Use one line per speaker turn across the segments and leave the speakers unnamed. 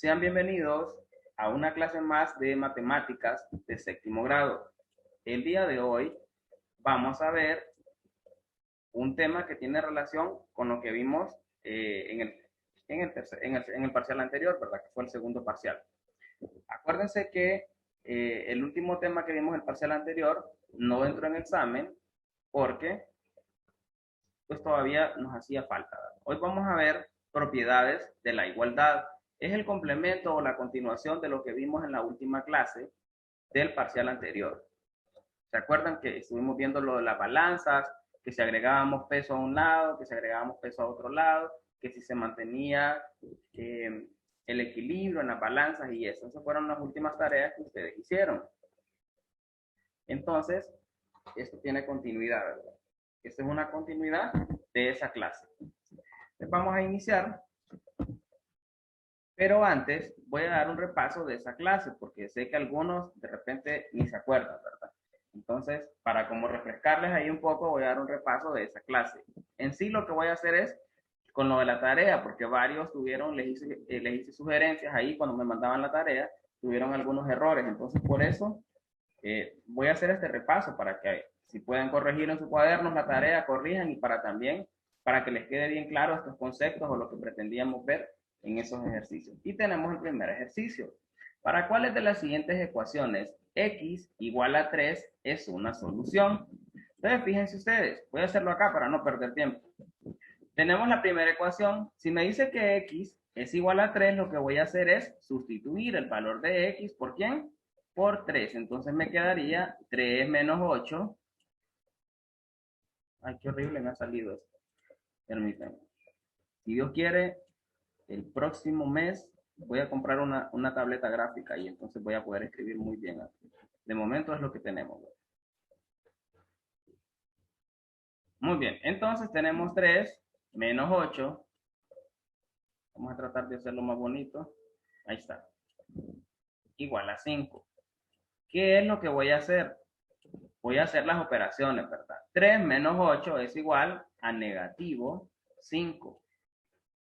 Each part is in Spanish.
Sean bienvenidos a una clase más de matemáticas de séptimo grado. El día de hoy vamos a ver un tema que tiene relación con lo que vimos en el parcial anterior, ¿verdad? Que fue el segundo parcial. Acuérdense que el último tema que vimos en el parcial anterior no entró en examen porque pues todavía nos hacía falta. Hoy vamos a ver propiedades de la igualdad. Es el complemento o la continuación de lo que vimos en la última clase del parcial anterior. ¿Se acuerdan que estuvimos viendo lo de las balanzas, que si agregábamos peso a un lado, que si agregábamos peso a otro lado, que si se mantenía el equilibrio en las balanzas y eso? Esas fueron las últimas tareas que ustedes hicieron. Entonces, esto tiene continuidad, ¿verdad? Esta es una continuidad de esa clase. Entonces, vamos a iniciar, pero antes voy a dar un repaso de esa clase, porque sé que algunos de repente ni se acuerdan, ¿verdad? Entonces, para como refrescarles ahí un poco, voy a dar un repaso de esa clase. En sí, lo que voy a hacer es con lo de la tarea, porque varios tuvieron, les hice sugerencias ahí cuando me mandaban la tarea, tuvieron algunos errores. Entonces, por eso voy a hacer este repaso para que si pueden corregir en su cuaderno la tarea, corrijan y para también, para que les quede bien claro estos conceptos o lo que pretendíamos ver en esos ejercicios. Y tenemos el primer ejercicio. ¿Para cuáles de las siguientes ecuaciones x igual a 3 es una solución? Entonces, fíjense ustedes, voy a hacerlo acá para no perder tiempo. Tenemos la primera ecuación. Si me dice que x es igual a 3, lo que voy a hacer es sustituir el valor de x por ¿quién? Por 3. Entonces me quedaría 3 menos 8. Ay, qué horrible me ha salido esto. Permítanme. Si Dios quiere, el próximo mes voy a comprar una tableta gráfica y entonces voy a poder escribir muy bien. De momento es lo que tenemos. Muy bien, entonces tenemos 3 menos 8. Vamos a tratar de hacerlo más bonito. Ahí está. Igual a 5. ¿Qué es lo que voy a hacer? Voy a hacer las operaciones, ¿verdad? 3 menos 8 es igual a negativo 5.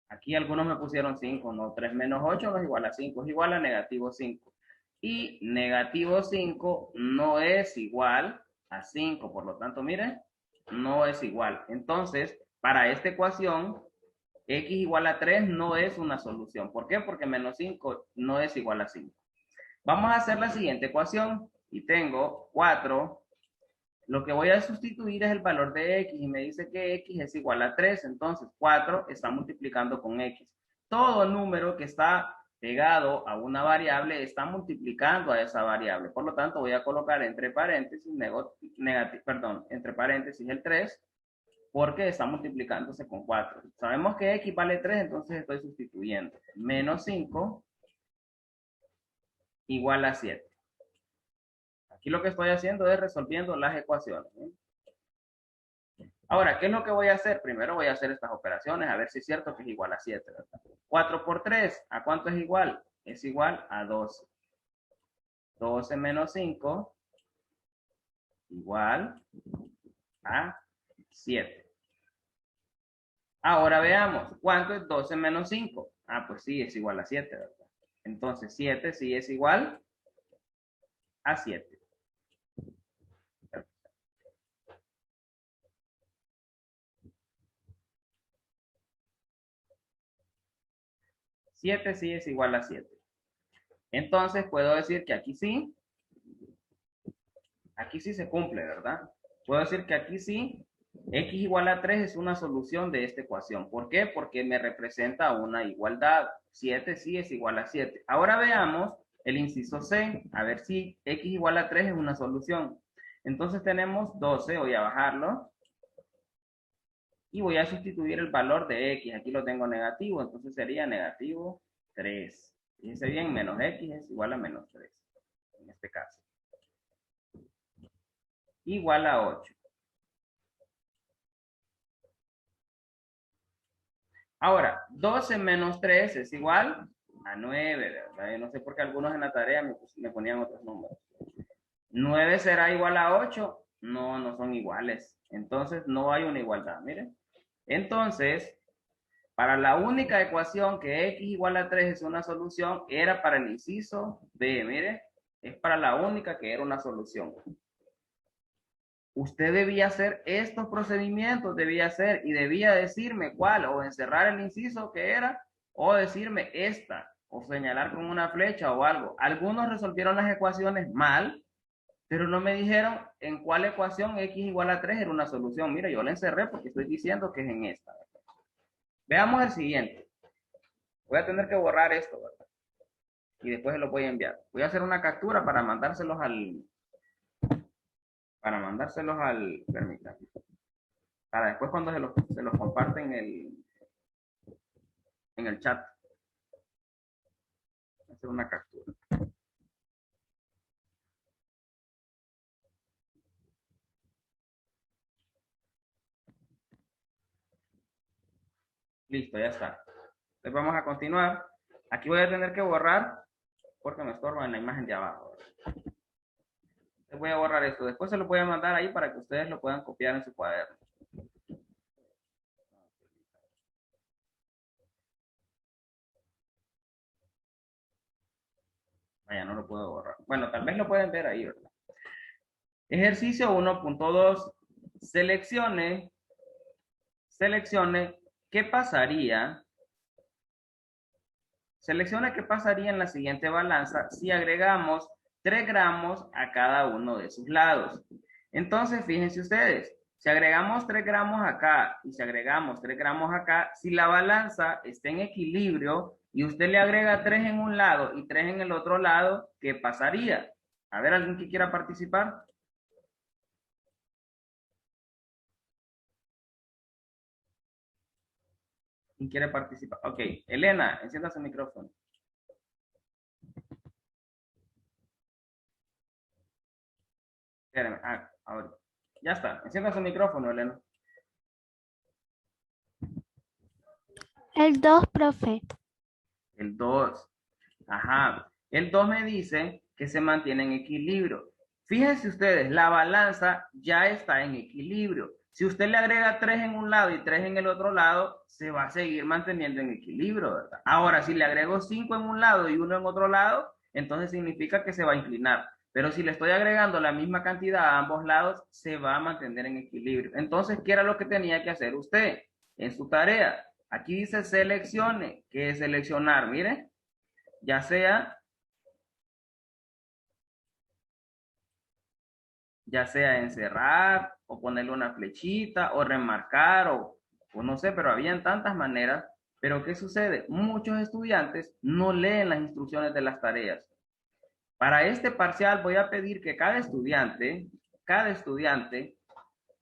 Aquí algunos me pusieron 5, no, 3 menos 8 no es igual a 5, es igual a negativo 5. Y negativo 5 no es igual a 5, por lo tanto, miren, no es igual. Entonces, para esta ecuación, x igual a 3 no es una solución. ¿Por qué? Porque menos 5 no es igual a 5. Vamos a hacer la siguiente ecuación y tengo 4. Lo que voy a sustituir es el valor de x y me dice que x es igual a 3. Entonces 4 está multiplicando con x. Todo número que está pegado a una variable está multiplicando a esa variable. Por lo tanto, voy a colocar entre paréntesis, entre paréntesis el 3 porque está multiplicándose con 4. Sabemos que x vale 3, entonces estoy sustituyendo. Menos 5 igual a 7. Aquí lo que estoy haciendo es resolviendo las ecuaciones. Ahora, ¿qué es lo que voy a hacer? Primero voy a hacer estas operaciones, a ver si es cierto que es igual a 7, ¿verdad? 4 por 3, ¿a cuánto es igual? Es igual a 12. 12 menos 5, igual a 7. Ahora veamos, ¿cuánto es 12 menos 5? Ah, pues sí, es igual a 7, ¿verdad? Entonces 7 sí es igual a 7. 7 sí es igual a 7. Entonces puedo decir que aquí sí se cumple, ¿verdad? Puedo decir que aquí sí, x igual a 3 es una solución de esta ecuación. ¿Por qué? Porque me representa una igualdad. 7 sí es igual a 7. Ahora veamos el inciso C, a ver si x igual a 3 es una solución. Entonces tenemos 12, voy a bajarlo, y voy a sustituir el valor de x. Aquí lo tengo negativo, entonces sería negativo 3. Fíjense bien, menos x es igual a menos 3, en este caso. Igual a 8. Ahora, 12 menos 3 es igual a 9, ¿verdad? Yo no sé por qué algunos en la tarea me ponían otros números. 9 será igual a 8. No, no son iguales. Entonces, no hay una igualdad, miren. Entonces, Para la única ecuación que x igual a 3 es una solución, era para el inciso B, mire, es para la única que era una solución. Usted debía hacer estos procedimientos, debía hacer y debía decirme cuál, o encerrar el inciso que era, o decirme esta, o señalar con una flecha o algo. Algunos resolvieron las ecuaciones mal, pero no me dijeron en cuál ecuación x igual a 3 era una solución. Mira, yo la encerré porque estoy diciendo que es en esta. Veamos el siguiente. Voy a tener que borrar esto, ¿verdad? Y después se lo voy a enviar. Voy a hacer una captura para mandárselos permítanme, para después cuando se los comparten en el chat. Voy a hacer una captura. Listo, ya está. Entonces vamos a continuar. Aquí voy a tener que borrar porque me estorba en la imagen de abajo. Les voy a borrar esto. Después se lo voy a mandar ahí para que ustedes lo puedan copiar en su cuaderno. Vaya, no lo puedo borrar. Bueno, tal vez lo pueden ver ahí, ¿verdad? Ejercicio 1.2. Seleccione qué pasaría. Seleccione qué pasaría en la siguiente balanza si agregamos 3 gramos a cada uno de sus lados. Entonces, fíjense ustedes, si agregamos 3 gramos acá y si agregamos 3 gramos acá, si la balanza está en equilibrio y usted le agrega 3 en un lado y 3 en el otro lado, ¿qué pasaría? A ver, ¿alguien que quiera participar? ¿Quién quiere participar? Ok, Elena, encienda su micrófono. Espérenme, ahora. Ya está, encienda su micrófono, Elena.
El 2, profe.
El 2. Ajá. El 2 me dice que se mantiene en equilibrio. Fíjense ustedes, la balanza ya está en equilibrio. Si usted le agrega 3 en un lado y 3 en el otro lado, se va a seguir manteniendo en equilibrio, ¿verdad? Ahora, si le agrego 5 en un lado y 1 en otro lado, entonces significa que se va a inclinar. Pero si le estoy agregando la misma cantidad a ambos lados, se va a mantener en equilibrio. Entonces, ¿qué era lo que tenía que hacer usted en su tarea? Aquí dice seleccione. ¿Qué es seleccionar? Mire, ya sea encerrar o ponerle una flechita o remarcar o no sé, pero habían tantas maneras. Pero ¿qué sucede? Muchos estudiantes no leen las instrucciones de las tareas. Para este parcial voy a pedir que cada estudiante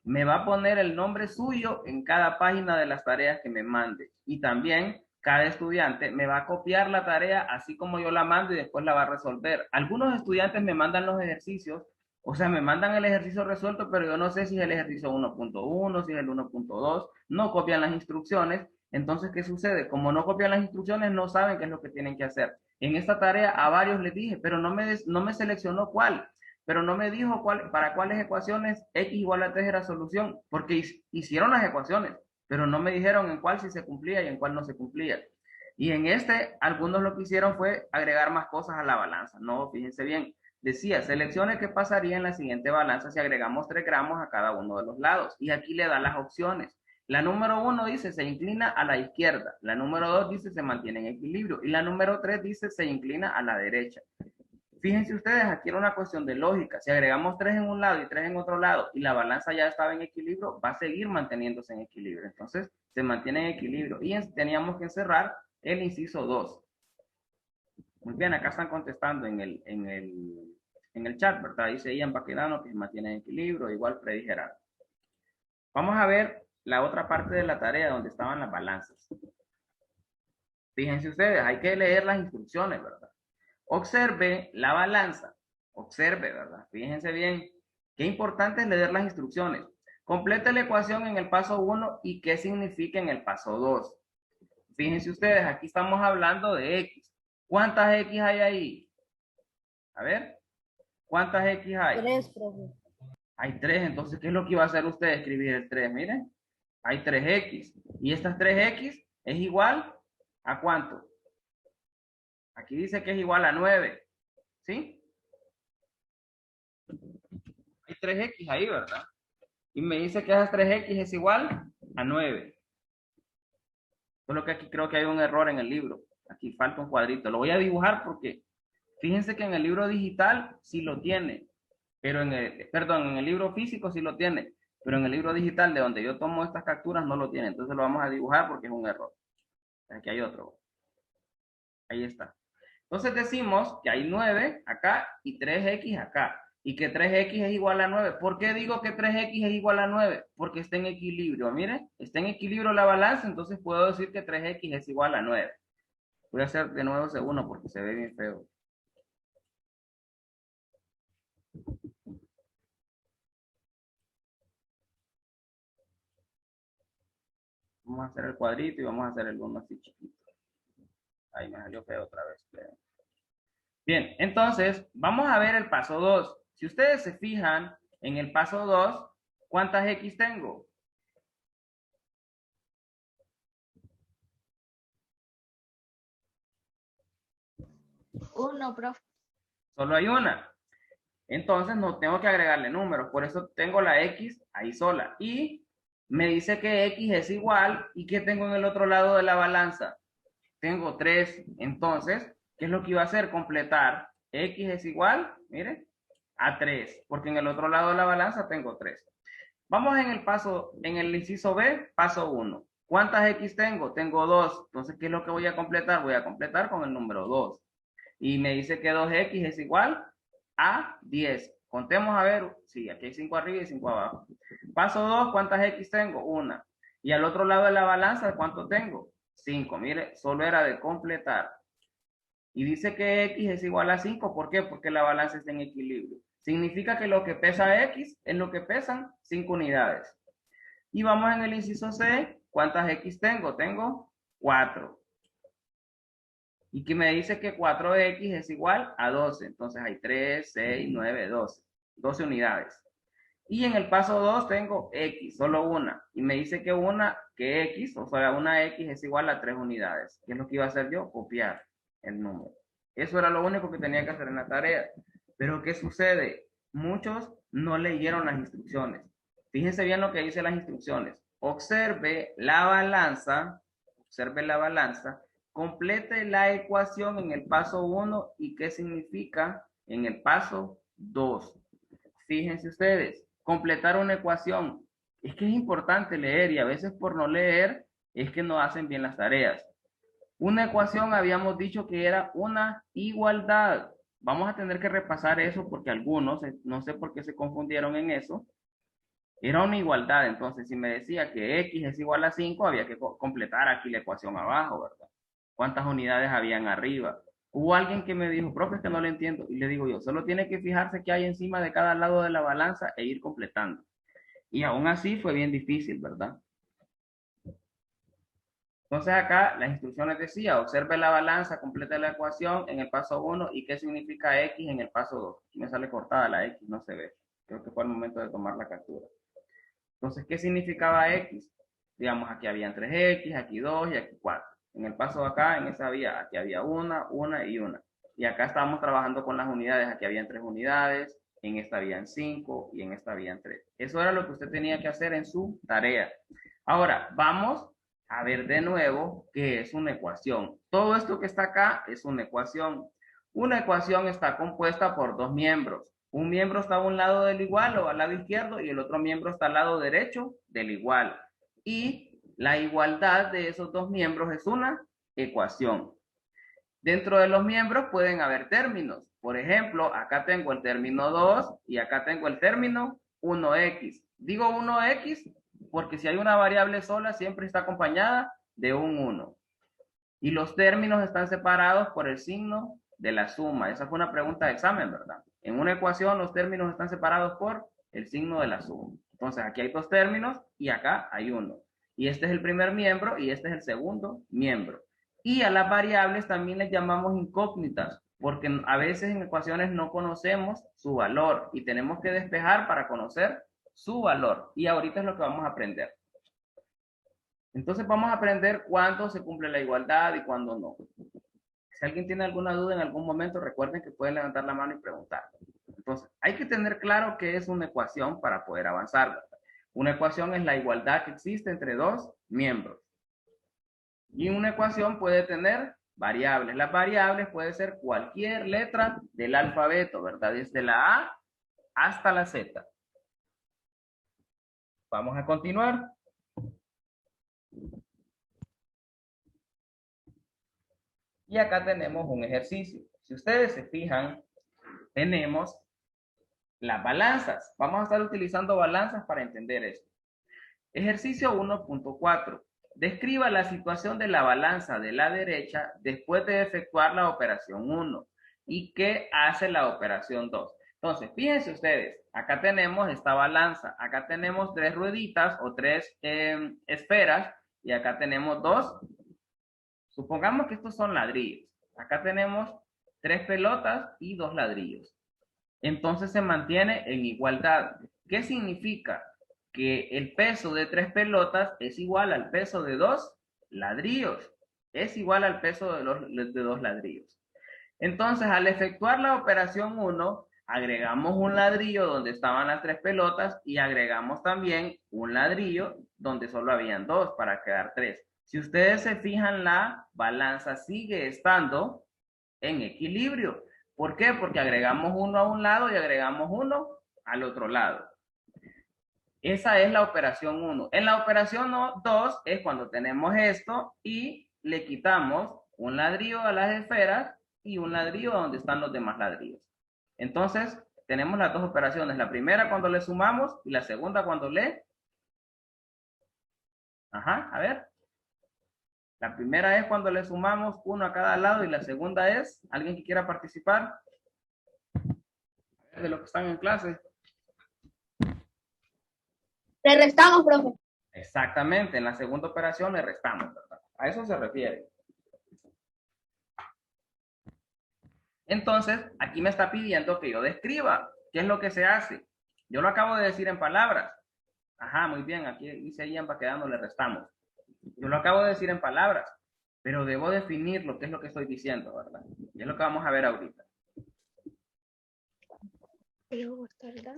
me va a poner el nombre suyo en cada página de las tareas que me mande. Y también cada estudiante me va a copiar la tarea así como yo la mando y después la va a resolver. Algunos estudiantes me mandan los ejercicios, o sea, me mandan el ejercicio resuelto, pero yo no sé si es el ejercicio 1.1, si es el 1.2, no copian las instrucciones. Entonces, ¿qué sucede? Como no copian las instrucciones, no saben qué es lo que tienen que hacer. En esta tarea a varios les dije, pero no me seleccionó cuál, pero no me dijo para cuáles ecuaciones x igual a 3 era solución, porque hicieron las ecuaciones, pero no me dijeron en cuál sí se cumplía y en cuál no se cumplía. Y en este, algunos lo que hicieron fue agregar más cosas a la balanza. No, fíjense bien. Decía, seleccione qué pasaría en la siguiente balanza si agregamos 3 gramos a cada uno de los lados. Y aquí le da las opciones. La número 1 dice se inclina a la izquierda. La número 2 dice se mantiene en equilibrio. Y la número 3 dice se inclina a la derecha. Fíjense ustedes, aquí era una cuestión de lógica. Si agregamos 3 en un lado y 3 en otro lado y la balanza ya estaba en equilibrio, va a seguir manteniéndose en equilibrio. Entonces, se mantiene en equilibrio. Y teníamos que encerrar el inciso 2. Muy bien, acá están contestando en el chat, ¿verdad? Dice Ian Baquedano que se mantiene en equilibrio, igual Freddy Gerardo. Vamos a ver la otra parte de la tarea donde estaban las balanzas. Fíjense ustedes, hay que leer las instrucciones, ¿verdad? Observe la balanza. Observe, ¿verdad? Fíjense bien. Qué importante es leer las instrucciones. Complete la ecuación en el paso 1 y qué significa en el paso 2. Fíjense ustedes, aquí estamos hablando de X. ¿Cuántas X hay ahí? A ver, ¿cuántas X hay?
3, profe.
Hay 3, entonces, ¿qué es lo que iba a hacer usted? Escribir el 3, miren. Hay 3X. Y estas 3X ¿Es igual a cuánto? Aquí dice que es igual a 9, ¿sí? Hay 3x ahí, ¿verdad? Y me dice que esas 3x es igual a 9. Solo que aquí creo que hay un error en el libro. Aquí falta un cuadrito. Lo voy a dibujar porque fíjense que en el libro digital sí lo tiene, pero perdón, en el libro físico sí lo tiene, pero en el libro digital de donde yo tomo estas capturas no lo tiene. Entonces lo vamos a dibujar porque es un error. Aquí hay otro. Ahí está. Entonces decimos que hay 9 acá y 3x acá. Y que 3x es igual a 9. ¿Por qué digo que 3x es igual a 9? Porque está en equilibrio. Miren, está en equilibrio la balanza, entonces puedo decir que 3x es igual a 9. Voy a hacer de nuevo ese 1 porque se ve bien feo. Vamos a hacer el cuadrito y vamos a hacer el 1 así chiquito. Ahí me salió feo otra vez. Bien, entonces vamos a ver el paso 2. Si ustedes se fijan en el paso 2, ¿cuántas x tengo?
1, profe.
Solo hay una. Entonces no tengo que agregarle números. Por eso tengo la x ahí sola. Y me dice que x es igual. ¿Y qué tengo en el otro lado de la balanza? Tengo 3. Entonces, ¿qué es lo que iba a hacer? Completar. X es igual, miren, a 3. Porque en el otro lado de la balanza tengo 3. Vamos en el inciso B, paso 1. ¿Cuántas X tengo? Tengo 2. Entonces, ¿qué es lo que voy a completar? Voy a completar con el número 2. Y me dice que 2X es igual a 10. Contemos a ver, sí, aquí hay 5 arriba y 5 abajo. Paso 2, ¿cuántas X tengo? Una. Y al otro lado de la balanza, ¿cuánto tengo? 5. Mire, solo era de completar. Y dice que X es igual a 5. ¿Por qué? Porque la balanza está en equilibrio. Significa que lo que pesa X es lo que pesan 5 unidades. Y vamos en el inciso C. ¿Cuántas X tengo? Tengo 4. Y que me dice que 4X es igual a 12. Entonces hay 3, 6, 9, 12. 12 unidades. Y en el paso 2 tengo X, solo una. Y me dice que X, o sea, una X es igual a 3 unidades. ¿Qué es lo que iba a hacer yo? Copiar el número. Eso era lo único que tenía que hacer en la tarea. Pero ¿qué sucede? Muchos no leyeron las instrucciones. Fíjense bien lo que dice las instrucciones. Observe la balanza, complete la ecuación en el paso 1 y qué significa en el paso 2. Fíjense ustedes, completar una ecuación. Es que es importante leer y a veces por no leer es que no hacen bien las tareas. Una ecuación habíamos dicho que era una igualdad. Vamos a tener que repasar eso porque algunos, no sé por qué se confundieron en eso, era una igualdad. Entonces, si me decía que X es igual a 5, había que completar aquí la ecuación abajo, ¿verdad? ¿Cuántas unidades habían arriba? Hubo alguien que me dijo, profe, es que no lo entiendo. Y le digo yo, solo tiene que fijarse qué hay encima de cada lado de la balanza e ir completando. Y aún así fue bien difícil, ¿verdad? Entonces acá las instrucciones decía, observe la balanza, complete la ecuación en el paso 1 y qué significa X en el paso 2. Aquí me sale cortada la X, no se ve. Creo que fue el momento de tomar la captura. Entonces, ¿qué significaba X? Digamos, aquí habían 3X, aquí 2 y aquí 4. En el paso de acá, en esa vía, aquí había una y una. Y acá estábamos trabajando con las unidades. Aquí habían 3 unidades, en esta habían 5 y en esta habían 3. Eso era lo que usted tenía que hacer en su tarea. Ahora, vamos a ver de nuevo qué es una ecuación. Todo esto que está acá es una ecuación. Una ecuación está compuesta por dos miembros. Un miembro está a un lado del igual o al lado izquierdo y el otro miembro está al lado derecho del igual. Y la igualdad de esos dos miembros es una ecuación. Dentro de los miembros pueden haber términos. Por ejemplo, acá tengo el término 2 y acá tengo el término 1x. Digo 1x porque si hay una variable sola siempre está acompañada de un 1. Y los términos están separados por el signo de la suma. Esa fue una pregunta de examen, ¿verdad? En una ecuación los términos están separados por el signo de la suma. Entonces aquí hay dos términos y acá hay uno. Y este es el primer miembro y este es el segundo miembro. Y a las variables también les llamamos incógnitas, porque a veces en ecuaciones no conocemos su valor y tenemos que despejar para conocer su valor. Y ahorita es lo que vamos a aprender. Entonces vamos a aprender cuándo se cumple la igualdad y cuándo no. Si alguien tiene alguna duda en algún momento, recuerden que pueden levantar la mano y preguntar. Entonces, hay que tener claro qué es una ecuación para poder avanzar, ¿verdad? Una ecuación es la igualdad que existe entre dos miembros. Y una ecuación puede tener variables. Las variables puede ser cualquier letra del alfabeto, ¿verdad? Desde la A hasta la Z. Vamos a continuar. Y acá tenemos un ejercicio. Si ustedes se fijan, tenemos las balanzas. Vamos a estar utilizando balanzas para entender esto. Ejercicio 1.4. Describa la situación de la balanza de la derecha después de efectuar la operación 1. ¿Y qué hace la operación 2? Entonces, fíjense ustedes, acá tenemos esta balanza, acá tenemos 3 rueditas o 3 esferas y acá tenemos 2. Supongamos que estos son ladrillos. Acá tenemos 3 pelotas y 2 ladrillos. Entonces se mantiene en igualdad. ¿Qué significa? Que el peso de 3 pelotas es igual al peso de 2 ladrillos. Es igual al peso de 2 ladrillos. Entonces, al efectuar la operación 1, agregamos un ladrillo donde estaban las 3 pelotas y agregamos también un ladrillo donde solo habían 2 para quedar 3. Si ustedes se fijan, la balanza sigue estando en equilibrio. ¿Por qué? Porque agregamos uno a un lado y agregamos uno al otro lado. Esa es la operación 1. En la operación 2 es cuando tenemos esto y le quitamos un ladrillo a las esferas y un ladrillo a donde están los demás ladrillos. Entonces, tenemos las dos operaciones. La primera cuando le sumamos y la segunda cuando le... a ver. La primera es cuando le sumamos uno a cada lado y la segunda es... ¿Alguien que quiera participar? De los que están en clase.
Le restamos, profe.
Exactamente, en la segunda operación le restamos, ¿verdad? A eso se refiere. Entonces, aquí me está pidiendo que yo describa qué es lo que se hace. Yo lo acabo de decir en palabras. Ajá, muy bien, aquí dice Ian va quedando, le restamos. Yo lo acabo de decir en palabras, pero debo definir lo que es lo que estoy diciendo, ¿verdad? Y es lo que vamos a ver ahorita.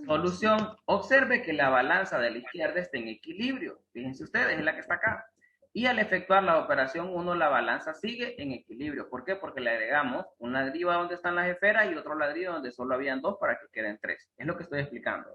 Solución. Observe que la balanza de la izquierda está en equilibrio. Fíjense ustedes, es la que está acá. Y al efectuar la operación 1, la balanza sigue en equilibrio. ¿Por qué? Porque le agregamos un ladrillo a donde están las esferas y otro ladrillo donde solo habían 2 para que queden 3. Es lo que estoy explicando.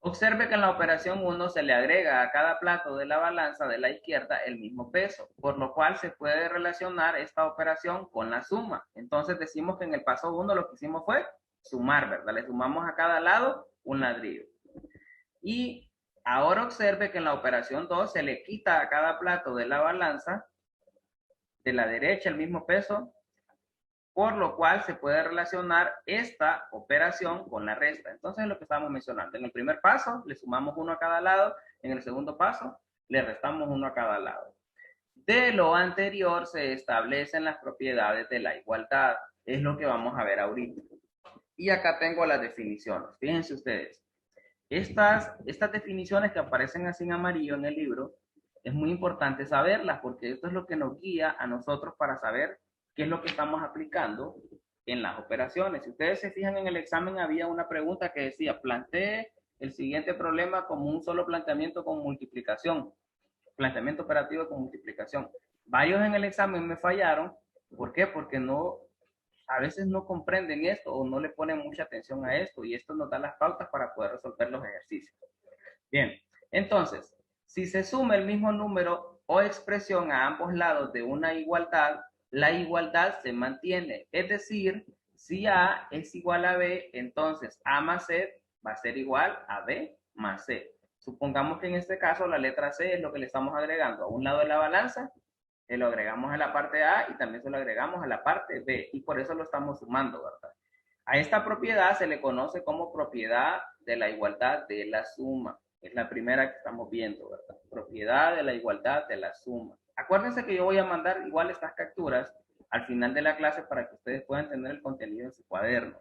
Observe que en la operación 1 se le agrega a cada plato de la balanza de la izquierda el mismo peso, por lo cual se puede relacionar esta operación con la suma. Entonces decimos que en el paso 1 lo que hicimos fue sumar, ¿verdad? Le sumamos a cada lado un ladrillo. Y ahora observe que en la operación 2 se le quita a cada plato de la balanza de la derecha el mismo peso, por lo cual se puede relacionar esta operación con la resta. Entonces es lo que estamos mencionando. En el primer paso le sumamos uno a cada lado, en el segundo paso le restamos uno a cada lado. De lo anterior se establecen las propiedades de la igualdad. Es lo que vamos a ver ahorita. Y acá tengo las definiciones. Fíjense ustedes. Estas definiciones que aparecen así en amarillo en el libro, es muy importante saberlas porque esto es lo que nos guía a nosotros para saber qué es lo que estamos aplicando en las operaciones. Si ustedes se fijan en el examen, había una pregunta que decía, plantee el siguiente problema como un solo planteamiento con multiplicación, planteamiento operativo con multiplicación. Varios en el examen me fallaron. ¿Por qué? Porque a veces no comprenden esto o no le ponen mucha atención a esto y esto nos da las pautas para poder resolver los ejercicios. Bien, entonces, si se suma el mismo número o expresión a ambos lados de una igualdad, la igualdad se mantiene. Es decir, si A es igual a B, entonces A más C va a ser igual a B más C. Supongamos que en este caso la letra C es lo que le estamos agregando a un lado de la balanza, lo agregamos a la parte A y también se lo agregamos a la parte B y por eso lo estamos sumando, ¿verdad? A esta propiedad se le conoce como propiedad de la igualdad de la suma. Es la primera que estamos viendo, ¿verdad? Propiedad de la igualdad de la suma. Acuérdense que yo voy a mandar igual estas capturas al final de la clase para que ustedes puedan tener el contenido en su cuaderno.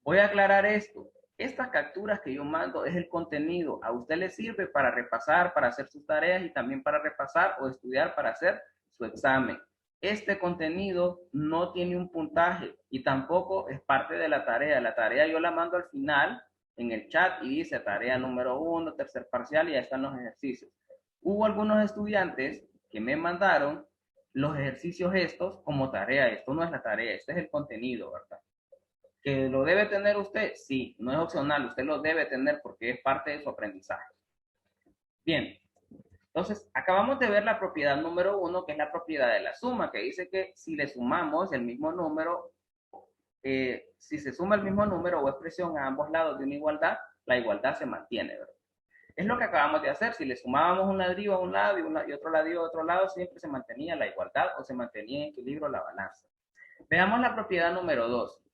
Voy a aclarar esto. Estas capturas que yo mando es el contenido. A usted le sirve para repasar, para hacer sus tareas y también para repasar o estudiar para hacer su examen. Este contenido no tiene un puntaje y tampoco es parte de la tarea. La tarea yo la mando al final en el chat y dice tarea número 1, tercer parcial y ya están los ejercicios. Hubo algunos estudiantes que me mandaron los ejercicios estos como tarea. Esto no es la tarea, este es el contenido, ¿verdad? ¿Que lo debe tener usted? Sí, no es opcional, usted lo debe tener porque es parte de su aprendizaje. Bien, entonces acabamos de ver la propiedad número 1, que es la propiedad de la suma, que dice que si le sumamos el mismo número, si se suma el mismo número o expresión a ambos lados de una igualdad, la igualdad se mantiene, ¿verdad? Es lo que acabamos de hacer. Si le sumábamos un ladrillo a un lado y otro ladrillo a otro lado, siempre se mantenía la igualdad o se mantenía en equilibrio la balanza. Veamos la propiedad número 2.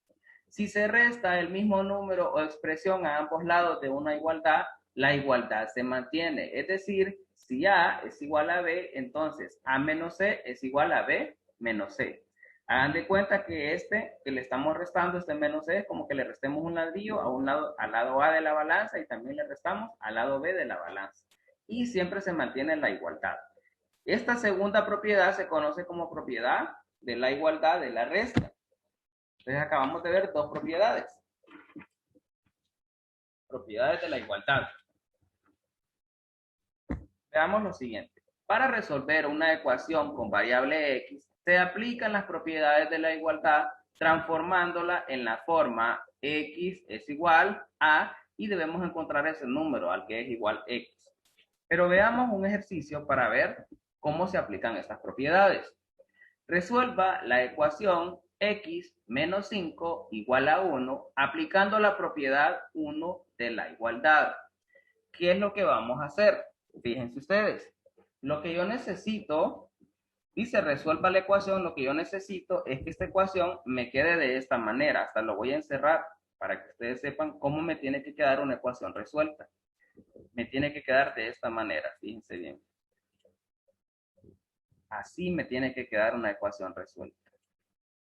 Si se resta el mismo número o expresión a ambos lados de una igualdad, la igualdad se mantiene. Es decir, si A es igual a B, entonces A menos C es igual a B menos C. Hagan de cuenta que que le estamos restando, este menos C, es como que le restemos un ladrillo a un lado, al lado A de la balanza y también le restamos al lado B de la balanza. Y siempre se mantiene la igualdad. Esta segunda propiedad se conoce como propiedad de la igualdad de la resta. Entonces acabamos de ver dos propiedades. Propiedades de la igualdad. Veamos lo siguiente. Para resolver una ecuación con variable x, se aplican las propiedades de la igualdad transformándola en la forma x es igual a y debemos encontrar ese número al que es igual x. Pero veamos un ejercicio para ver cómo se aplican estas propiedades. Resuelva la ecuación x menos 5 igual a 1 aplicando la propiedad 1 de la igualdad. ¿Qué es lo que vamos a hacer? Fíjense ustedes. Lo que yo necesito, dice resuelva la ecuación, lo que yo necesito es que esta ecuación me quede de esta manera. Hasta lo voy a encerrar para que ustedes sepan cómo me tiene que quedar una ecuación resuelta. Me tiene que quedar de esta manera, fíjense bien. Así me tiene que quedar una ecuación resuelta.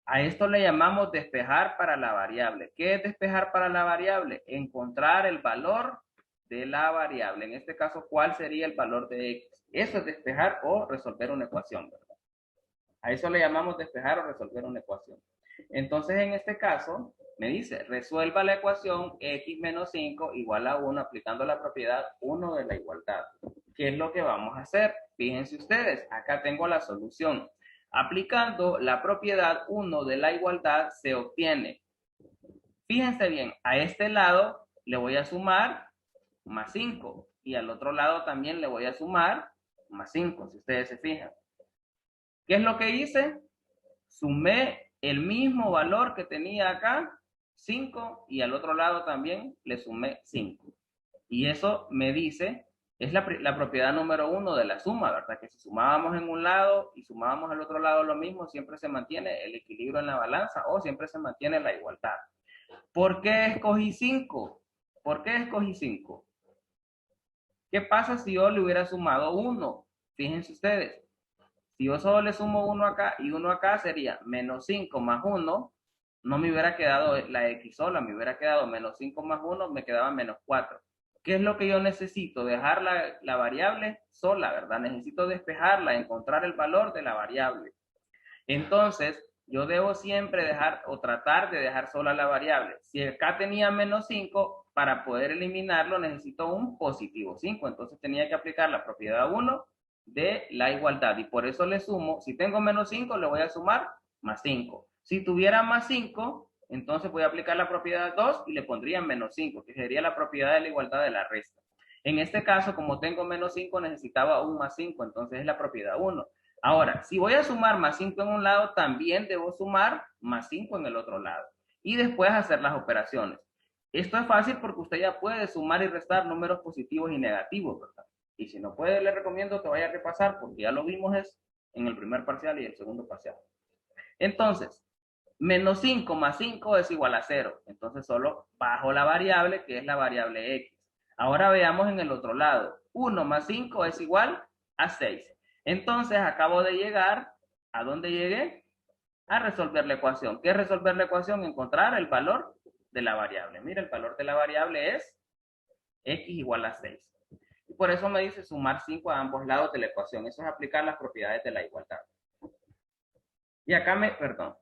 A esto le llamamos despejar para la variable. ¿Qué es despejar para la variable? Encontrar el valor de la variable. En este caso, ¿cuál sería el valor de x? Eso es despejar o resolver una ecuación, ¿verdad? A eso le llamamos despejar o resolver una ecuación. Entonces, en este caso, me dice, resuelva la ecuación x menos 5 igual a 1 aplicando la propiedad 1 de la igualdad. ¿Qué es lo que vamos a hacer? Fíjense ustedes, acá tengo la solución. Aplicando la propiedad 1 de la igualdad se obtiene. Fíjense bien, a este lado le voy a sumar más 5 y al otro lado también le voy a sumar más 5, si ustedes se fijan. ¿Qué es lo que hice? Sumé el mismo valor que tenía acá, 5, y al otro lado también le sumé 5. Y eso me dice, es la propiedad número 1 de la suma, ¿verdad? Que si sumábamos en un lado y sumábamos al otro lado lo mismo, siempre se mantiene el equilibrio en la balanza o siempre se mantiene la igualdad. ¿Por qué escogí 5? ¿Por qué escogí 5? ¿Qué pasa si yo le hubiera sumado 1? Fíjense ustedes. Si yo solo le sumo 1 acá y 1 acá sería menos 5 más 1, no me hubiera quedado la x sola, me hubiera quedado menos 5 más 1, me quedaba menos 4. ¿Qué es lo que yo necesito? Dejar la variable sola, ¿verdad? Necesito despejarla, encontrar el valor de la variable. Entonces, yo debo siempre dejar o tratar de dejar sola la variable. Si acá tenía menos 5, para poder eliminarlo necesito un positivo 5. Entonces tenía que aplicar la propiedad 1 de la igualdad. Y por eso le sumo, si tengo menos 5, le voy a sumar más 5. Si tuviera más 5, entonces voy a aplicar la propiedad 2 y le pondría menos 5, que sería la propiedad de la igualdad de la resta. En este caso, como tengo menos 5, necesitaba un más 5, entonces es la propiedad 1. Ahora, si voy a sumar más 5 en un lado, también debo sumar más 5 en el otro lado. Y después hacer las operaciones. Esto es fácil porque usted ya puede sumar y restar números positivos y negativos, ¿verdad? Y si no puede, le recomiendo que vaya a repasar porque ya lo vimos en el primer parcial y el segundo parcial. Entonces, menos 5 más 5 es igual a 0. Entonces solo bajo la variable que es la variable x. Ahora veamos en el otro lado. 1 más 5 es igual a 6. Entonces acabo de llegar, ¿a dónde llegué? A resolver la ecuación. ¿Qué es resolver la ecuación? Encontrar el valor de la variable. Mira, el valor de la variable es x igual a 6. Y por eso me dice sumar 5 a ambos lados de la ecuación. Eso es aplicar las propiedades de la igualdad. Y acá perdón.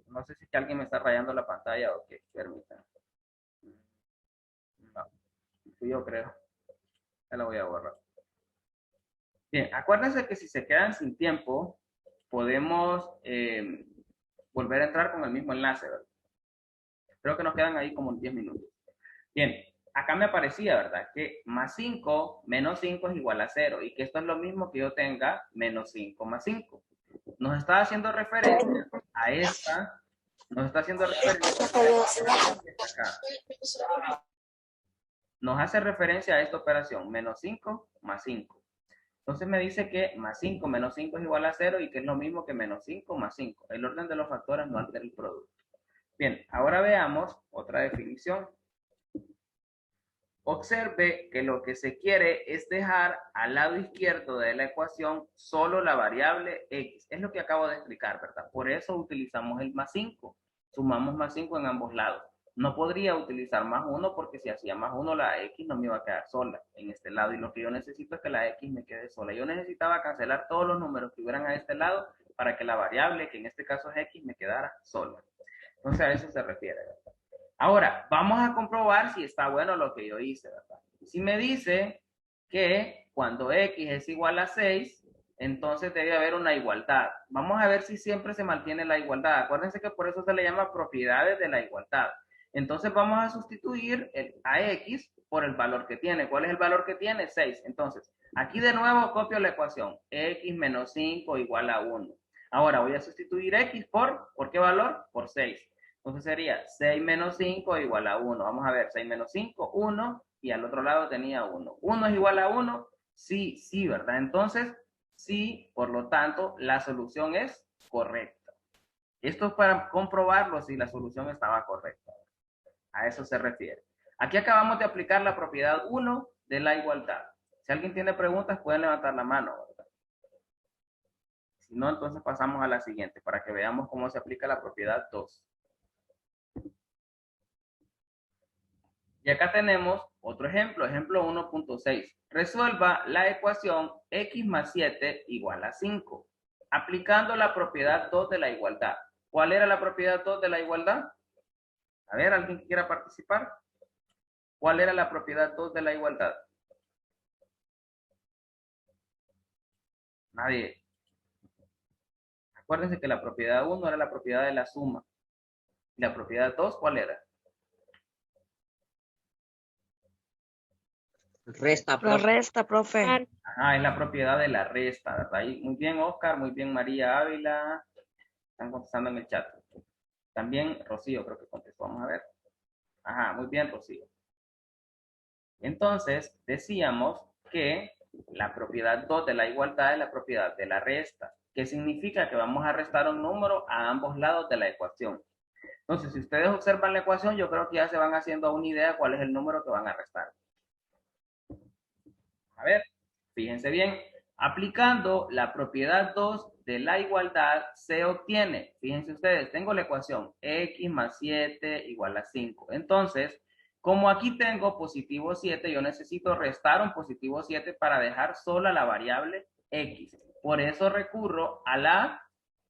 No sé si alguien me está rayando la pantalla o qué. Permítanme. No, yo creo. Ya la voy a borrar. Bien, acuérdense que si se quedan sin tiempo, podemos volver a entrar con el mismo enlace, ¿verdad? Creo que nos quedan ahí como 10 minutos. Bien, acá me aparecía, ¿verdad? Que más 5 menos 5 es igual a 0 y que esto es lo mismo que yo tenga menos 5 más 5. Nos está haciendo referencia a esta, nos está haciendo referencia a acá. Nos hace referencia a esta operación, menos 5 más 5. Entonces me dice que más 5 menos 5 es igual a 0 y que es lo mismo que menos 5 más 5. El orden de los factores no altera el producto. Bien, ahora veamos otra definición. Observe que lo que se quiere es dejar al lado izquierdo de la ecuación solo la variable x. Es lo que acabo de explicar, ¿verdad? Por eso utilizamos el más 5. Sumamos más 5 en ambos lados. No podría utilizar más 1 porque si hacía más 1 la x no me iba a quedar sola en este lado. Y lo que yo necesito es que la x me quede sola. Yo necesitaba cancelar todos los números que hubieran a este lado para que la variable, que en este caso es x, me quedara sola. Entonces a eso se refiere, ¿verdad? Ahora, vamos a comprobar si está bueno lo que yo hice, ¿verdad? Si me dice que cuando x es igual a 6, entonces debe haber una igualdad. Vamos a ver si siempre se mantiene la igualdad. Acuérdense que por eso se le llama propiedades de la igualdad. Entonces vamos a sustituir a x por el valor que tiene. ¿Cuál es el valor que tiene? 6. Entonces, aquí de nuevo copio la ecuación. X menos 5 igual a 1. Ahora voy a sustituir x ¿por qué valor? Por 6. Entonces sería 6 menos 5 igual a 1. Vamos a ver, 6 menos 5, 1. Y al otro lado tenía 1. ¿1 es igual a 1? Sí, sí, ¿verdad? Entonces, sí, por lo tanto, la solución es correcta. Esto es para comprobarlo si la solución estaba correcta. A eso se refiere. Aquí acabamos de aplicar la propiedad 1 de la igualdad. Si alguien tiene preguntas, pueden levantar la mano, ¿verdad? Si no, entonces pasamos a la siguiente para que veamos cómo se aplica la propiedad 2. Y acá tenemos otro ejemplo, ejemplo 1.6. Resuelva la ecuación x más 7 igual a 5, aplicando la propiedad 2 de la igualdad. ¿Cuál era la propiedad 2 de la igualdad? A ver, ¿alguien que quiera participar? ¿Cuál era la propiedad 2 de la igualdad? Nadie. Acuérdense que la propiedad 1 era la propiedad de la suma. ¿Y la propiedad 2 cuál era?
Resta, profe.
Resta, profe.
Ajá, es la propiedad de la resta, ¿verdad? Y muy bien, Oscar, muy bien, María Ávila. Están contestando en el chat. También Rocío creo que contestó. Vamos a ver. Ajá, muy bien, Rocío. Entonces, decíamos que la propiedad 2 de la igualdad es la propiedad de la resta, que significa que vamos a restar un número a ambos lados de la ecuación. Entonces, si ustedes observan la ecuación, yo creo que ya se van haciendo una idea cuál es el número que van a restar. A ver, fíjense bien, aplicando la propiedad 2 de la igualdad se obtiene, fíjense ustedes, tengo la ecuación x más 7 igual a 5. Entonces, como aquí tengo positivo 7, yo necesito restar un positivo 7 para dejar sola la variable x. Por eso recurro a la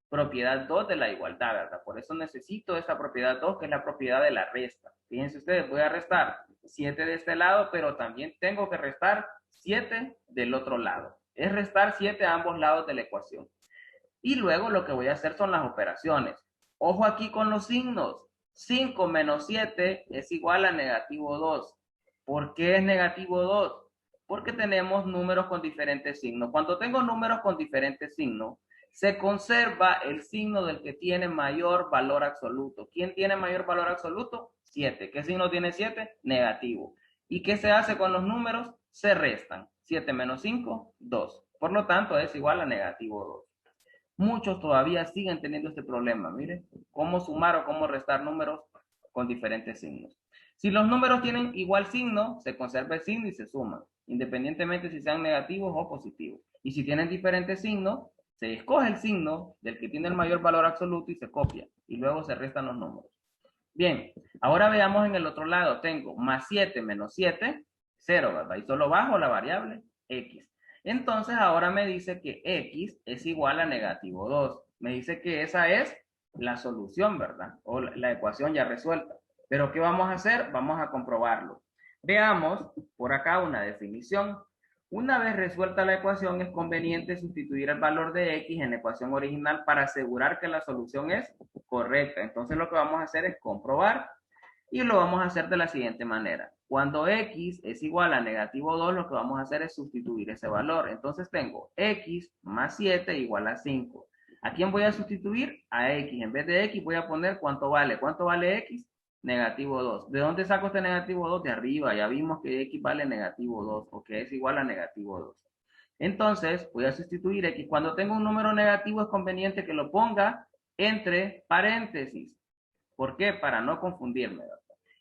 propiedad 2 de la igualdad, ¿verdad? Por eso necesito esta propiedad 2, que es la propiedad de la resta. Fíjense ustedes, voy a restar 7 de este lado, pero también tengo que restar 7 del otro lado. Es restar 7 a ambos lados de la ecuación. Y luego lo que voy a hacer son las operaciones. Ojo aquí con los signos. 5 menos 7 es igual a negativo 2. ¿Por qué es negativo 2? Porque tenemos números con diferentes signos. Cuando tengo números con diferentes signos, se conserva el signo del que tiene mayor valor absoluto. ¿Quién tiene mayor valor absoluto? 7. ¿Qué signo tiene 7? Negativo. ¿Y qué se hace con los números? Se restan. 7 menos 5, 2. Por lo tanto, es igual a negativo 2. Muchos todavía siguen teniendo este problema. Miren, cómo sumar o cómo restar números con diferentes signos. Si los números tienen igual signo, se conserva el signo y se suman, independientemente si sean negativos o positivos. Y si tienen diferentes signos, se escoge el signo del que tiene el mayor valor absoluto y se copia. Y luego se restan los números. Bien, ahora veamos en el otro lado. Tengo más 7 menos 7, 0, ¿verdad? Y solo bajo la variable x. Entonces ahora me dice que x es igual a negativo 2. Me dice que esa es la solución, ¿verdad? O la ecuación ya resuelta. Pero ¿qué vamos a hacer? Vamos a comprobarlo. Veamos por acá una definición. Una vez resuelta la ecuación, es conveniente sustituir el valor de x en la ecuación original para asegurar que la solución es correcta. Entonces lo que vamos a hacer es comprobar y lo vamos a hacer de la siguiente manera. Cuando x es igual a negativo 2, lo que vamos a hacer es sustituir ese valor. Entonces tengo x más 7 igual a 5. ¿A quién voy a sustituir? A x. En vez de x voy a poner cuánto vale. ¿Cuánto vale x? Negativo 2. ¿De dónde saco este negativo 2? De arriba. Ya vimos que x vale negativo 2 o que es igual a negativo 2. Entonces voy a sustituir x. Cuando tengo un número negativo es conveniente que lo ponga entre paréntesis. ¿Por qué? Para no confundirme.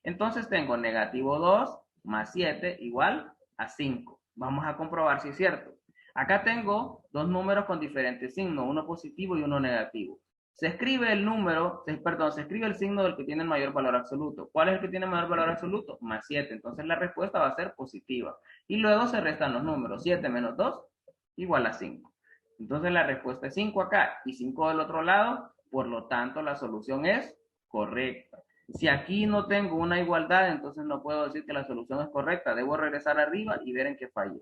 Entonces tengo negativo 2 más 7 igual a 5. Vamos a comprobar si es cierto. Acá tengo dos números con diferentes signos, uno positivo y uno negativo. Se escribe el número, se escribe el signo del que tiene el mayor valor absoluto. ¿Cuál es el que tiene el mayor valor absoluto? Más 7. Entonces la respuesta va a ser positiva. Y luego se restan los números. 7 menos 2 igual a 5. Entonces la respuesta es 5 acá y 5 del otro lado. Por lo tanto, la solución es correcta. Si aquí no tengo una igualdad, entonces no puedo decir que la solución es correcta. Debo regresar arriba y ver en qué fallé.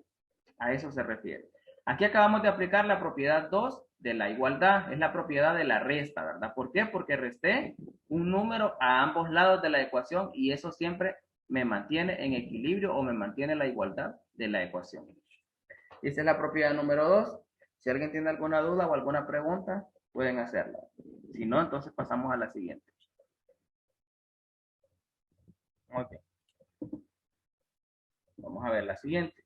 A eso se refiere. Aquí acabamos de aplicar la propiedad 2 de la igualdad. Es la propiedad de la resta, ¿verdad? ¿Por qué? Porque resté un número a ambos lados de la ecuación y eso siempre me mantiene en equilibrio o me mantiene la igualdad de la ecuación. Esa es la propiedad número 2. Si alguien tiene alguna duda o alguna pregunta, pueden hacerla. Si no, entonces pasamos a la siguiente. Ok. Vamos a ver la siguiente.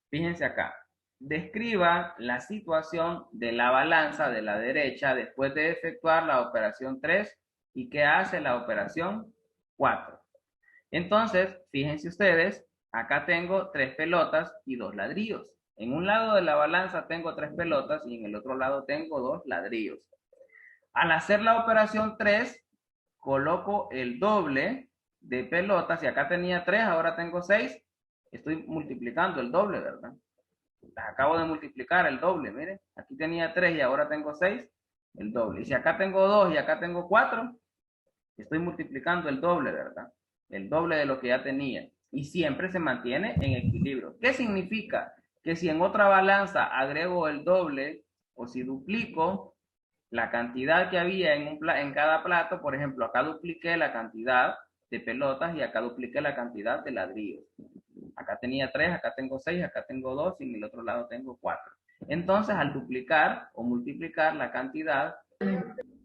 Fíjense acá. Describa la situación de la balanza de la derecha después de efectuar la operación 3 y qué hace la operación 4. Entonces, fíjense ustedes, acá tengo 3 pelotas y 2 ladrillos. En un lado de la balanza tengo 3 pelotas y en el otro lado tengo 2 ladrillos. Al hacer la operación 3, coloco el doble de pelotas. Si acá tenía 3, ahora tengo 6. Estoy multiplicando el doble, ¿verdad? Acabo de multiplicar el doble, miren. Aquí tenía 3 y ahora tengo 6, el doble. Y si acá tengo 2 y acá tengo 4, estoy multiplicando el doble, ¿verdad? El doble de lo que ya tenía. Y siempre se mantiene en equilibrio. ¿Qué significa? Que si en otra balanza agrego el doble o si duplico la cantidad que había en cada plato, por ejemplo, acá dupliqué la cantidad de pelotas y acá dupliqué la cantidad de ladrillos. Acá tenía 3, acá tengo 6, acá tengo 2 y en el otro lado tengo 4. Entonces, al duplicar o multiplicar la cantidad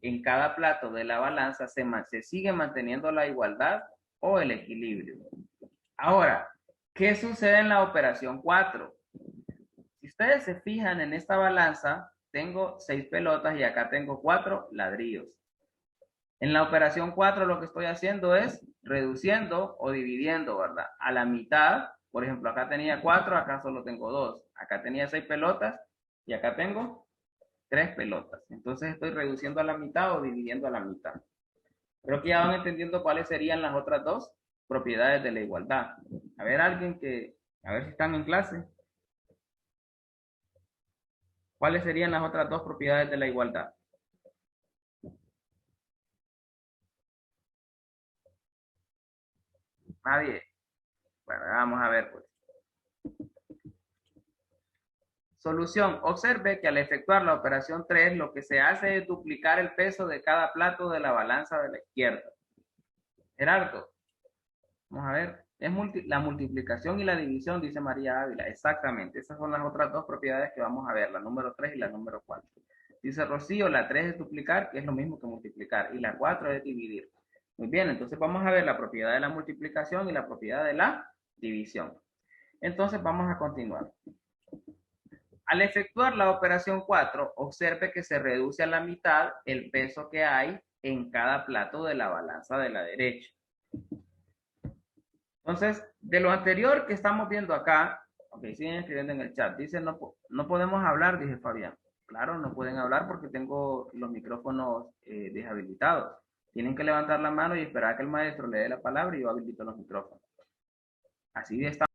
en cada plato de la balanza, se sigue manteniendo la igualdad o el equilibrio. Ahora, ¿qué sucede en la operación 4? Si ustedes se fijan en esta balanza, tengo 6 pelotas y acá tengo 4 ladrillos. En la operación 4 lo que estoy haciendo es reduciendo o dividiendo, ¿verdad? A la mitad, por ejemplo, acá tenía 4, acá solo tengo 2. Acá tenía 6 pelotas y acá tengo 3 pelotas. Entonces estoy reduciendo a la mitad o dividiendo a la mitad. Creo que ya van entendiendo cuáles serían las otras dos propiedades de la igualdad. A ver, a ver si están en clase. ¿Cuáles serían las otras dos propiedades de la igualdad? Nadie. Bueno, vamos a ver pues. Solución. Observe que al efectuar la operación 3, lo que se hace es duplicar el peso de cada plato de la balanza de la izquierda. Gerardo, vamos a ver. Es la multiplicación y la división, dice María Ávila. Exactamente. Esas son las otras dos propiedades que vamos a ver, la número 3 y la número 4. Dice Rocío, la 3 es duplicar, que es lo mismo que multiplicar, y la 4 es dividir. Muy bien, entonces vamos a ver la propiedad de la multiplicación y la propiedad de la división. Entonces vamos a continuar. Al efectuar la operación 4, observe que se reduce a la mitad el peso que hay en cada plato de la balanza de la derecha. Entonces, de lo anterior que estamos viendo acá, ok, siguen escribiendo en el chat, dice no podemos hablar, dice Fabián. Claro, no pueden hablar porque tengo los micrófonos deshabilitados. Tienen que levantar la mano y esperar a que el maestro le dé la palabra y yo habilito los micrófonos. Así de esta.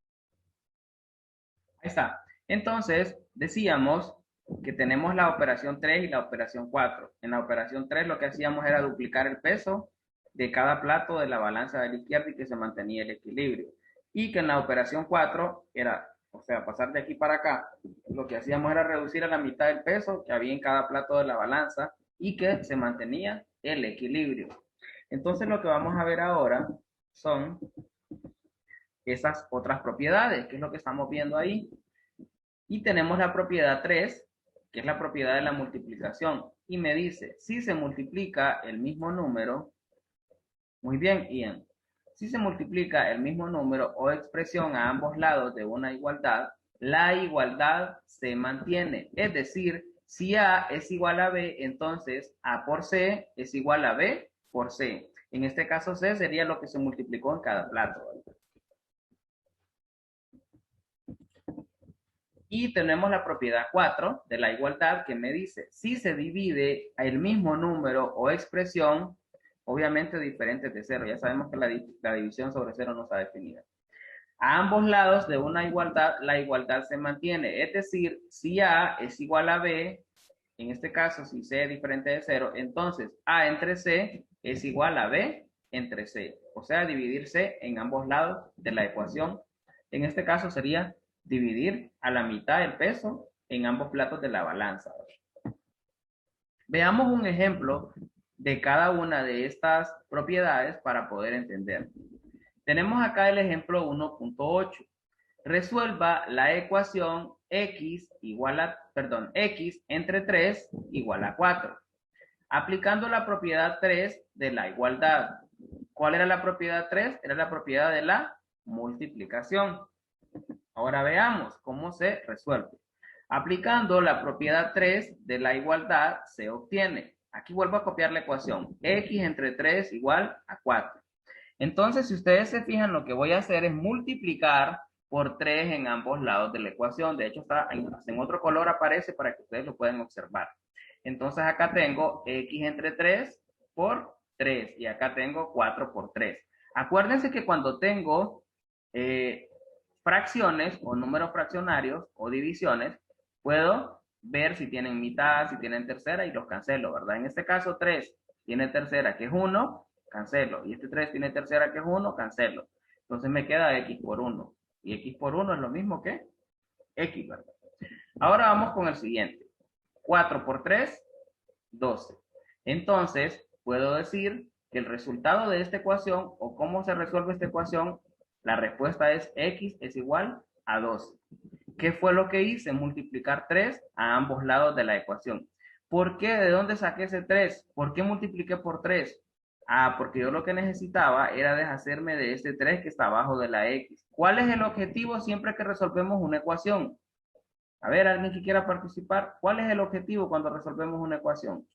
Ahí está. Entonces, decíamos que tenemos la operación 3 y la operación 4. En la operación 3 lo que hacíamos era duplicar el peso de cada plato de la balanza de la izquierda y que se mantenía el equilibrio. Y que en la operación 4 era, o sea, pasar de aquí para acá, lo que hacíamos era reducir a la mitad el peso que había en cada plato de la balanza y que se mantenía el equilibrio. Entonces lo que vamos a ver ahora son esas otras propiedades, que es lo que estamos viendo ahí. Y tenemos la propiedad 3, que es la propiedad de la multiplicación. Y me dice, si se multiplica el mismo número, muy bien, Ian, si se multiplica el mismo número o expresión a ambos lados de una igualdad, la igualdad se mantiene. Es decir, si A es igual a B, entonces A por C es igual a B por C. En este caso C sería lo que se multiplicó en cada plato. Y tenemos la propiedad 4 de la igualdad que me dice, si se divide el mismo número o expresión, obviamente diferentes de 0, ya sabemos que la división sobre 0 no está definida. A ambos lados de una igualdad, la igualdad se mantiene, es decir, si A es igual a B, en este caso, si C es diferente de 0, entonces A entre C es igual a B entre C, o sea, dividir C en ambos lados de la ecuación. En este caso sería dividir a la mitad el peso en ambos platos de la balanza. Veamos un ejemplo de cada una de estas propiedades para poder entender. Tenemos acá el ejemplo 1.8. Resuelva la ecuación x entre 3 igual a 4. Aplicando la propiedad 3 de la igualdad. ¿Cuál era la propiedad 3? Era la propiedad de la multiplicación. Ahora veamos cómo se resuelve. Aplicando la propiedad 3 de la igualdad se obtiene. Aquí vuelvo a copiar la ecuación. X entre 3 igual a 4. Entonces, si ustedes se fijan, lo que voy a hacer es multiplicar por 3 en ambos lados de la ecuación. De hecho, está en otro color aparece para que ustedes lo puedan observar. Entonces, acá tengo X entre 3 por 3 y acá tengo 4 por 3. Acuérdense que cuando tengo fracciones o números fraccionarios o divisiones, puedo ver si tienen mitad, si tienen tercera y los cancelo, ¿verdad? En este caso 3 tiene tercera que es 1, cancelo. Y este 3 tiene tercera que es 1, cancelo. Entonces me queda X por 1. Y X por 1 es lo mismo que X, ¿verdad? Ahora vamos con el siguiente. 4 por 3, 12. Entonces, puedo decir que el resultado de esta ecuación, o cómo se resuelve esta ecuación, la respuesta es X es igual a 12. ¿Qué fue lo que hice? Multiplicar 3 a ambos lados de la ecuación. ¿Por qué? ¿De dónde saqué ese 3? ¿Por qué multipliqué por 3? Ah, porque yo lo que necesitaba era deshacerme de este 3 que está abajo de la X. ¿Cuál es el objetivo siempre que resolvemos una ecuación? A ver, alguien que quiera participar, ¿cuál es el objetivo cuando resolvemos una ecuación?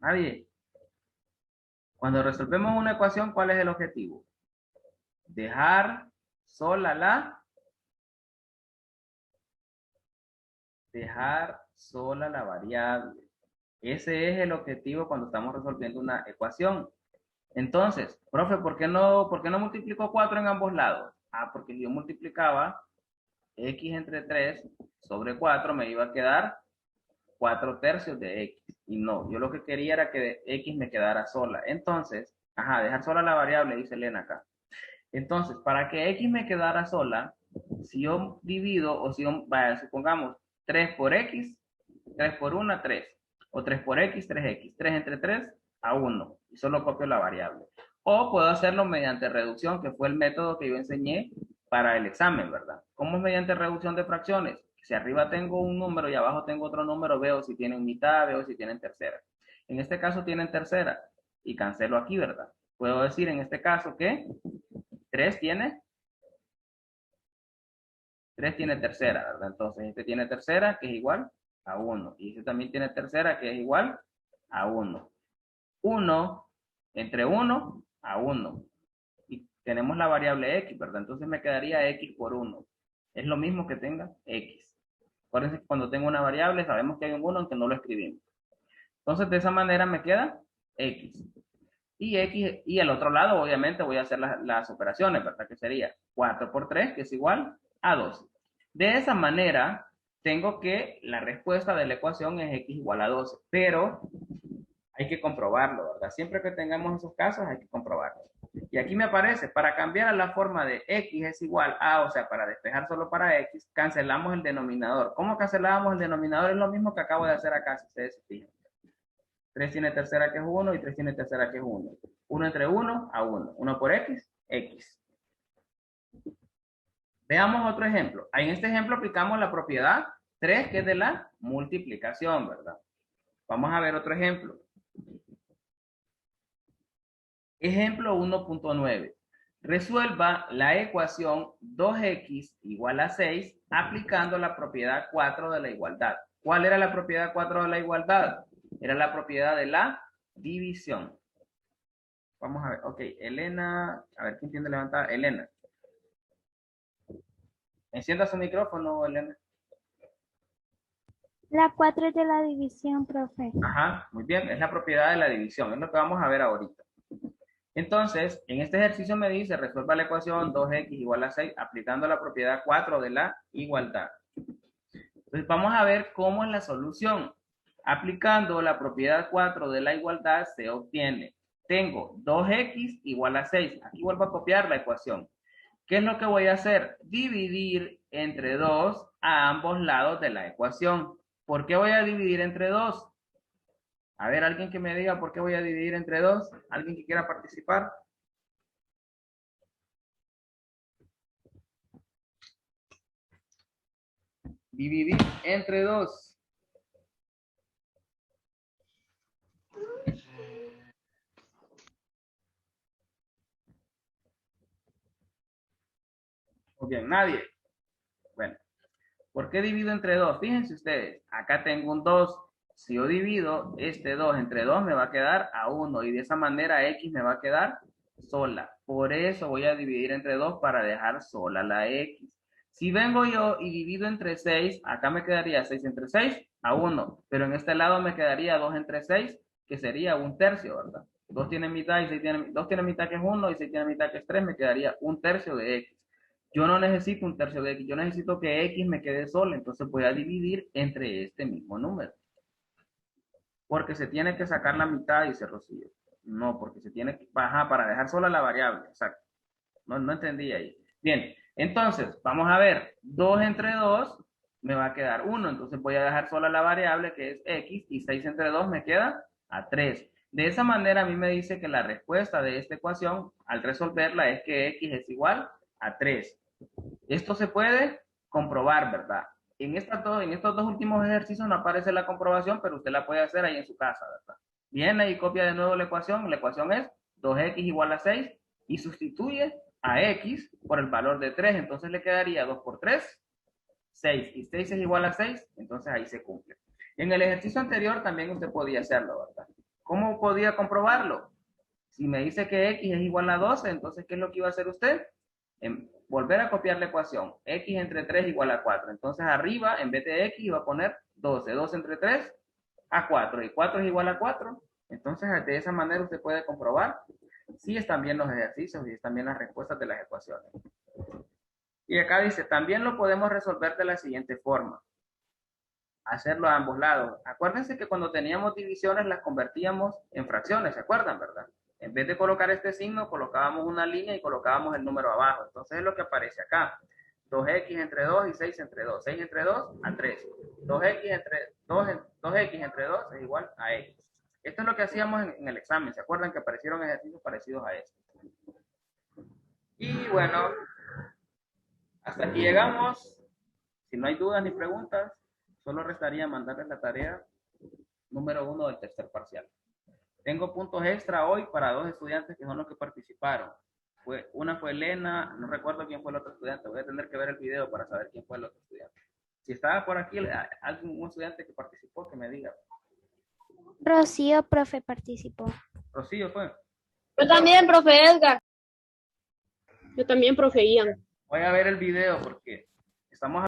Nadie. Cuando resolvemos una ecuación, ¿cuál es el objetivo? Dejar sola la variable. Ese es el objetivo cuando estamos resolviendo una ecuación. Entonces, profe, ¿por qué no multiplico 4 en ambos lados? Ah, porque si yo multiplicaba X entre 3 sobre 4, me iba a quedar 4 tercios de X. Y no, yo lo que quería era que X me quedara sola. Entonces, dejar sola la variable, dice Elena acá. Entonces, para que X me quedara sola, si yo divido, o si yo, supongamos 3 por X, 3 por 1, 3. O 3 por X, 3X. 3 entre 3, a 1. Y solo copio la variable. O puedo hacerlo mediante reducción, que fue el método que yo enseñé para el examen, ¿verdad? ¿Cómo es mediante reducción de fracciones? Si arriba tengo un número y abajo tengo otro número, veo si tienen mitad, veo si tienen tercera. En este caso tienen tercera. Y cancelo aquí, ¿verdad? Puedo decir en este caso que 3 tiene tercera, ¿verdad? Entonces, este tiene tercera, que es igual a 1. Y este también tiene tercera, que es igual a 1. 1 entre 1 a 1. Y tenemos la variable X, ¿verdad? Entonces me quedaría X por 1. Es lo mismo que tenga X. Acuérdense que cuando tengo una variable, sabemos que hay un 1 aunque no lo escribimos. Entonces, de esa manera me queda X. Y al otro lado, obviamente, voy a hacer las operaciones, ¿verdad? Que sería 4 por 3, que es igual a 12. De esa manera, tengo que la respuesta de la ecuación es X igual a 12, pero hay que comprobarlo, ¿verdad? Siempre que tengamos esos casos, hay que comprobarlo. Y aquí me aparece, para cambiar a la forma de X es igual a, o sea, para despejar solo para X, cancelamos el denominador. ¿Cómo cancelamos el denominador? Es lo mismo que acabo de hacer acá, si ustedes se fijan. 3 tiene tercera que es 1 y 3 tiene tercera que es 1. 1 entre 1 a 1. 1 por X, X. Veamos otro ejemplo. En este ejemplo aplicamos la propiedad 3, que es de la multiplicación, ¿verdad? Vamos a ver otro ejemplo. Ejemplo 1.9. Resuelva la ecuación 2x igual a 6 aplicando la propiedad 4 de la igualdad. ¿Cuál era la propiedad 4 de la igualdad? Era la propiedad de la división. Vamos a ver. Ok, Elena. A ver, ¿quién tiene levantada? Elena. Encienda su micrófono, Elena.
La 4 es de la división, profe.
Ajá, muy bien. Es la propiedad de la división. Es lo que vamos a ver ahorita. Entonces, en este ejercicio me dice, resuelva la ecuación 2x igual a 6 aplicando la propiedad 4 de la igualdad. Entonces, vamos a ver cómo es la solución. Aplicando la propiedad 4 de la igualdad se obtiene. Tengo 2x igual a 6. Aquí vuelvo a copiar la ecuación. ¿Qué es lo que voy a hacer? Dividir entre 2 a ambos lados de la ecuación. ¿Por qué voy a dividir entre 2? A ver, alguien que me diga por qué voy a dividir entre 2. ¿Alguien que quiera participar? Dividir entre 2. Muy bien, nadie. Bueno, ¿por qué divido entre 2? Fíjense ustedes, acá tengo un 2. Si yo divido este 2 entre 2 me va a quedar a 1 y de esa manera X me va a quedar sola. Por eso voy a dividir entre 2 para dejar sola la X. Si vengo yo y divido entre 6, acá me quedaría 6 entre 6 a 1, pero en este lado me quedaría 2 entre 6, que sería un tercio, ¿verdad? 2 tiene mitad y 6 tiene, 2 tiene mitad que es 1 y 6 tiene mitad que es 3, me quedaría un tercio de X. Yo no necesito un tercio de X, yo necesito que X me quede sola, entonces voy a dividir entre este mismo número. Porque se tiene que sacar la mitad, dice Rocío. No, porque se tiene que bajar para dejar sola la variable, exacto. No entendí ahí. Bien, entonces, vamos a ver, 2 entre 2 me va a quedar 1, entonces voy a dejar sola la variable que es X y 6 entre 2 me queda a 3. De esa manera a mí me dice que la respuesta de esta ecuación al resolverla es que X es igual a 3. Esto se puede comprobar, ¿verdad? En estos dos últimos ejercicios no aparece la comprobación, pero usted la puede hacer ahí en su casa, ¿verdad? Viene y copia de nuevo la ecuación es 2x igual a 6 y sustituye a x por el valor de 3, entonces le quedaría 2 por 3, 6, y 6 es igual a 6, entonces ahí se cumple. En el ejercicio anterior también usted podía hacerlo, ¿verdad? ¿Cómo podía comprobarlo? Si me dice que x es igual a 12, entonces ¿qué es lo que iba a hacer usted? Volver a copiar la ecuación, x entre 3 igual a 4. Entonces arriba, en vez de x, iba a poner 12. 2 entre 3 a 4. Y 4 es igual a 4. Entonces de esa manera usted puede comprobar si están bien los ejercicios y están bien las respuestas de las ecuaciones. Y acá dice, también lo podemos resolver de la siguiente forma. Hacerlo a ambos lados. Acuérdense que cuando teníamos divisiones las convertíamos en fracciones, ¿se acuerdan, verdad? En vez de colocar este signo, colocábamos una línea y colocábamos el número abajo. Entonces es lo que aparece acá. 2x entre 2 y 6 entre 2. 6 entre 2 a 3. 2x entre 2 es igual a x. Esto es lo que hacíamos en el examen. ¿Se acuerdan que aparecieron ejercicios parecidos a este? Y bueno, hasta aquí llegamos. Si no hay dudas ni preguntas, solo restaría mandarles la tarea número 1 del tercer parcial. Tengo puntos extra hoy para 2 estudiantes que son los que participaron. Una fue Elena, no recuerdo quién fue el otro estudiante. Voy a tener que ver el video para saber quién fue el otro estudiante. Si estaba por aquí algún estudiante que participó, que me diga.
Rocío, profe, participó.
Rocío fue.
Yo también, profe Edgar.
Yo también, profe Ian.
Voy a ver el video porque estamos